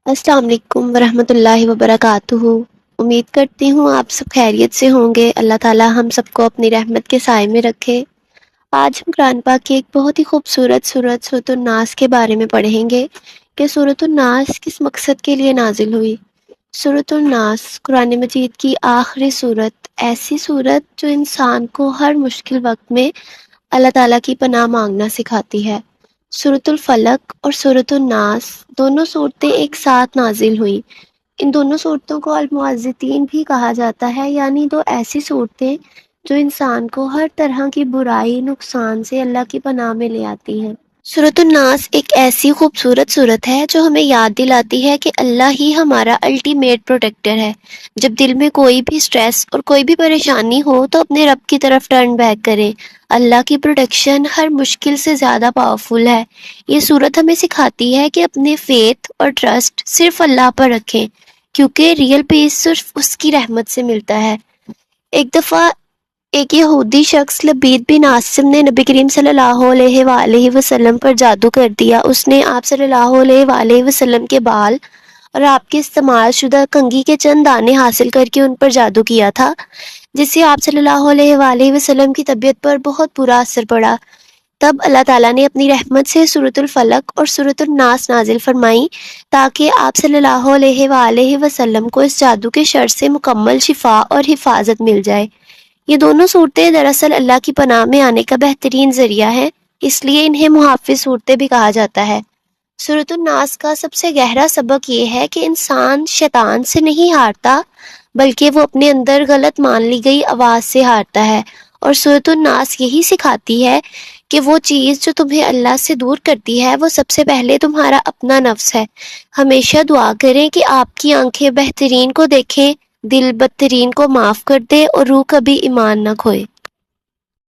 السلام علیکم ورحمۃ اللہ وبرکاتہ۔ امید کرتی ہوں آپ سب خیریت سے ہوں گے۔ اللہ تعالی ہم سب کو اپنی رحمت کے سائے میں رکھے۔ آج ہم قرآن پاک کی ایک بہت ہی خوبصورت سورت سورۃ الناس کے بارے میں پڑھیں گے کہ سورۃ الناس کس مقصد کے لیے نازل ہوئی۔ سورۃ الناس قرآن مجید کی آخری سورت، ایسی سورت جو انسان کو ہر مشکل وقت میں اللہ تعالیٰ کی پناہ مانگنا سکھاتی ہے۔ سورۃ الفلق اور سورۃ الناس دونوں صورتیں ایک ساتھ نازل ہوئیں۔ ان دونوں صورتوں کو المعوذتین بھی کہا جاتا ہے، یعنی دو ایسی صورتیں جو انسان کو ہر طرح کی برائی نقصان سے اللہ کی پناہ میں لے آتی ہیں۔ سورۃ الناس ایک ایسی خوبصورت صورت ہے جو ہمیں یاد دلاتی ہے کہ اللہ ہی ہمارا الٹیمیٹ پروٹیکٹر ہے۔ جب دل میں کوئی بھی سٹریس اور کوئی بھی پریشانی ہو تو اپنے رب کی طرف ٹرن بیک کریں۔ اللہ کی پروٹیکشن ہر مشکل سے زیادہ پاورفل ہے۔ یہ صورت ہمیں سکھاتی ہے کہ اپنے فیتھ اور ٹرسٹ صرف اللہ پر رکھیں، کیونکہ ریئل پیس صرف اس کی رحمت سے ملتا ہے۔ ایک دفعہ ایک یہودی شخص لبید بن عاصم نے نبی کریم صلی اللہ علیہ وآلہ وسلم پر جادو کر دیا۔ اس نے آپ صلی اللہ علیہ وآلہ وسلم کے بال اور آپ کے استعمال شدہ کنگھی کے چند دانے حاصل کر کے ان پر جادو کیا تھا، جس سے آپ صلی اللہ علیہ وآلہ وسلم کی طبیعت پر بہت برا اثر پڑا۔ تب اللہ تعالیٰ نے اپنی رحمت سے سورۃ الفلق اور سورۃ الناس نازل فرمائی تاکہ آپ صلی اللہ علیہ وآلہ وسلم کو اس جادو کے شر سے مکمل شفا اور حفاظت مل جائے۔ یہ دونوں صورتیں دراصل اللہ کی پناہ میں آنے کا بہترین ذریعہ ہیں، اس لیے انہیں محافظ صورتیں بھی کہا جاتا ہے۔ سورۃ الناس کا سب سے گہرا سبق یہ ہے کہ انسان شیطان سے نہیں ہارتا، بلکہ وہ اپنے اندر غلط مان لی گئی آواز سے ہارتا ہے، اور سورۃ الناس یہی سکھاتی ہے کہ وہ چیز جو تمہیں اللہ سے دور کرتی ہے وہ سب سے پہلے تمہارا اپنا نفس ہے۔ ہمیشہ دعا کریں کہ آپ کی آنکھیں بہترین کو دیکھیں، دل بدترین کو معاف کر دے اور روح کبھی ایمان نہ کھوئے۔